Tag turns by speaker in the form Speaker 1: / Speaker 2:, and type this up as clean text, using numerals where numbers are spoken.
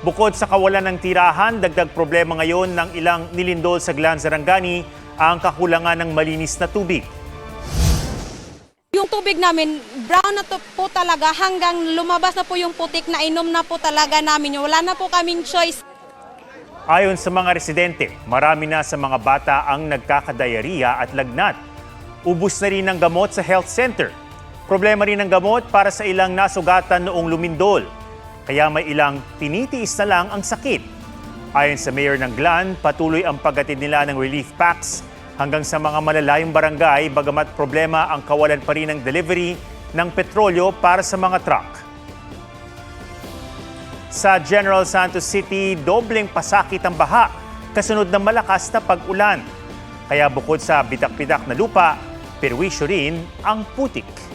Speaker 1: Bukod sa kawalan ng tirahan, dagdag problema ngayon ng ilang nilindol sa Glan Sarangani ang kakulangan ng malinis na tubig.
Speaker 2: Yung tubig namin, brown na to po talaga hanggang lumabas na po yung putik na inom na po talaga namin. Wala na po kaming choice.
Speaker 1: Ayon sa mga residente, marami na sa mga bata ang nagkakadayariya at lagnat. Ubus na rin ng gamot sa health center. Problema rin ng gamot para sa ilang nasugatan noong lumindol. Kaya may ilang tinitiis na lang ang sakit. Ayon sa mayor ng Glan, patuloy ang paghatid nila ng relief packs hanggang sa mga malalayong barangay, bagamat problema ang kawalan pa rin ng delivery ng petrolyo para sa mga truck. Sa General Santos City, dobleng pasakit ang baha kasunod ng malakas na pag-ulan. Kaya bukod sa bitak-bitak na lupa, perwisyo rin ang putik.